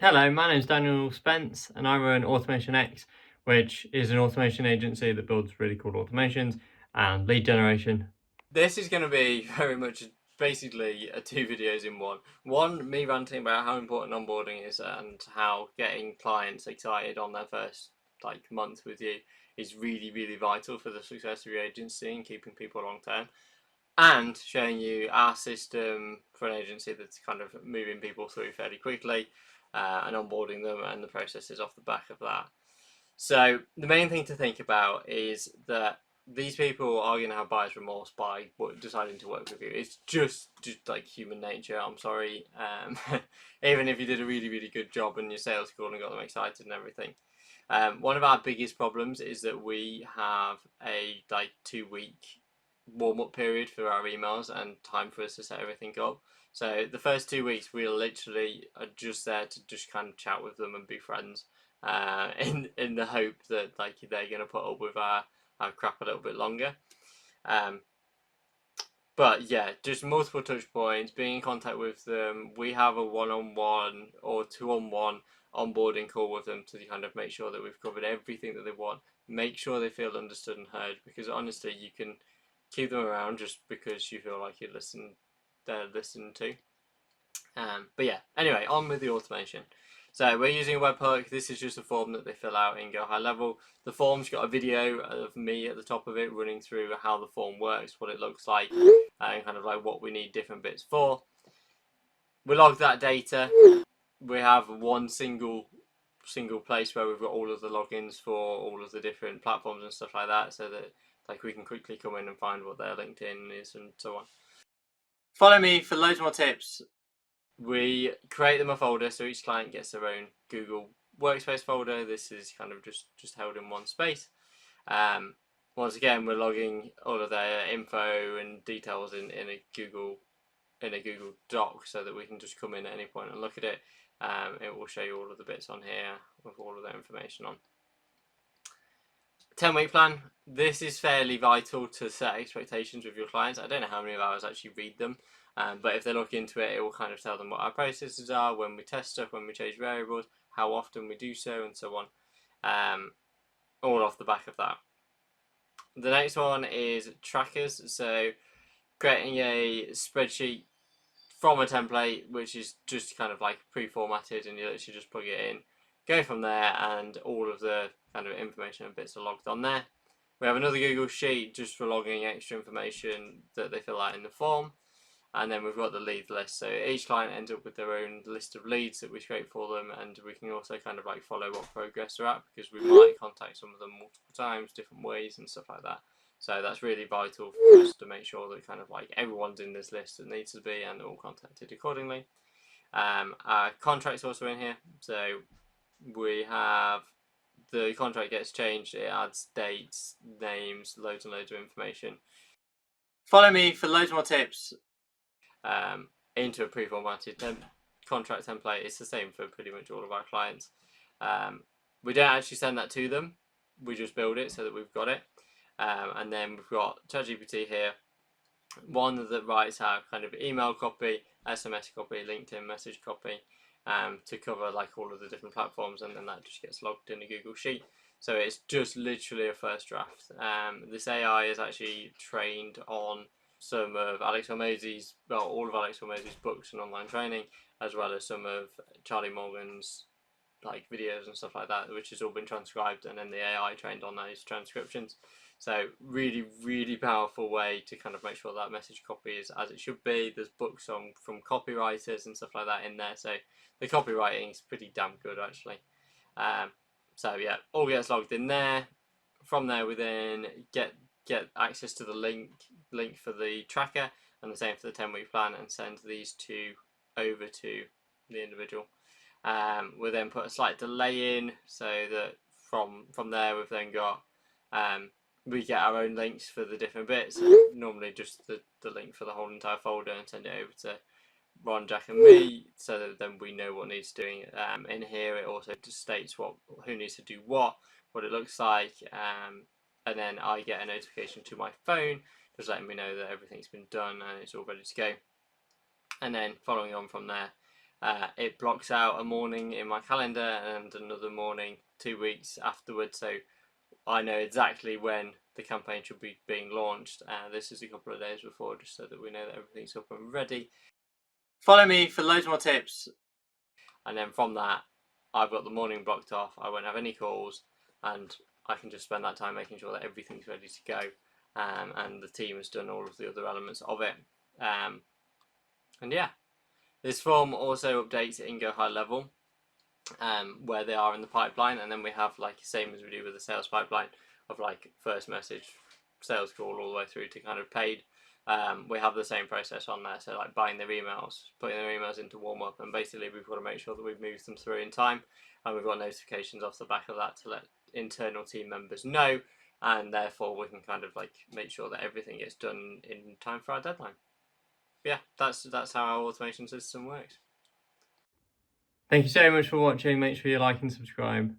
Hello, my name is Daniel Spence and I run Automation X, which is an automation agency that builds really cool automations and lead generation. This is going to be very much basically two videos in one. One, me ranting about how important onboarding is and how getting clients excited on their first month with you is really, really vital for the success of your agency and keeping people long term. And showing you our system for an agency that's kind of moving people through fairly quickly and onboarding them and the processes off the back of that. So the main thing to think about is that these people are going to have buyer's remorse by deciding to work with you. It's just like human nature. I'm sorry. Even if you did a really, really good job in your sales call and got them excited and everything. One of our biggest problems is that we have a 2 week warm-up period for our emails and time for us to set everything up. So the first 2 weeks we literally are just there to just kind of chat with them and be friends, in the hope that they're gonna put up with our crap a little bit longer. But yeah, just multiple touch points, being in contact with them. We have a one-on-one or two-on-one onboarding call with them to kind of make sure that we've covered everything that they want. Make sure they feel understood and heard, because honestly, you can keep them around just because you feel like they're listened to. But yeah, anyway, on with the automation. So we're using a webhook. This is just a form that they fill out in Go High Level. The form's got a video of me at the top of it running through how the form works, what it looks like, and kind of like what we need different bits for. We log that data. We have one single place where we've got all of the logins for all of the different platforms and stuff like that, so that we can quickly come in and find what their LinkedIn is and so on. Follow me for loads more tips. We create them a folder, so each client gets their own Google Workspace folder. This is kind of just held in one space. Once again, we're logging all of their info and details in a Google Doc, so that we can just come in at any point and look at it. It will show you all of the bits on here with all of that information on. 10-week plan. This is fairly vital to set expectations with your clients. I don't know how many of ours actually read them, but if they look into it, it will kind of tell them what our processes are, when we test stuff, when we change variables, how often we do so, and so on. All off the back of that. The next one is trackers. So creating a spreadsheet from a template, which is just kind of like pre-formatted, and you literally just plug it in, go from there, and all of the kind of information and bits are logged on there. We have another Google Sheet just for logging extra information that they fill out in the form. And then we've got the lead list. So each client ends up with their own list of leads that we create for them, and we can also kind of like follow what progress they're at, because we might contact some of them multiple times, different ways and stuff like that. So that's really vital for us to make sure that kind of like everyone's in this list that needs to be, and all contacted accordingly. Our contract's also in here. So we have the contract gets changed, it adds dates, names, loads and loads of information. Follow me for loads more tips into a pre-formatted contract template. It's the same for pretty much all of our clients. We don't actually send that to them, we just build it so that we've got it. And then we've got ChatGPT here, one that writes our kind of email copy, SMS copy, LinkedIn message copy, to cover like all of the different platforms, and then that just gets logged in a Google Sheet. So it's just literally a first draft. This AI is actually trained on some of Alex Hormozi's, well, all of Alex Hormozi's books and online training, as well as some of Charlie Morgan's videos and stuff like that, which has all been transcribed, and then the AI trained on those transcriptions. So really, really powerful way to kind of make sure that message copy is as it should be. There's books on from copywriters and stuff like that in there, so the copywriting is pretty damn good actually. So yeah, all gets logged in there. From there, we then get access to the link for the tracker, and the same for the 10-week plan, and send these two over to the individual. We'll then put a slight delay in, so that from there we've then got we get our own links for the different bits. Normally just the link for the whole entire folder, and send it over to Ron, Jack and me, so that then we know what needs doing. In here it also just states who needs to do what it looks like, and then I get a notification to my phone just letting me know that everything's been done and it's all ready to go. And then following on from there, it blocks out a morning in my calendar and another morning 2 weeks afterwards, so I know exactly when the campaign should be being launched. This is a couple of days before, just so that we know that everything's up and ready. Follow me for loads more tips, and then from that, I've got the morning blocked off. I won't have any calls, and I can just spend that time making sure that everything's ready to go, and the team has done all of the other elements of it. And yeah, this form also updates in Go High Level, where they are in the pipeline, and then we have like the same as we do with the sales pipeline of like first message, sales call, all the way through to kind of paid. We have the same process on there, so like buying their emails, putting their emails into warm up, and basically we've got to make sure that we've moved them through in time, and we've got notifications off the back of that to let internal team members know, and therefore we can kind of like make sure that everything gets done in time for our deadline. Yeah, that's how our automation system works. Thank you so much for watching. Make sure you like and subscribe.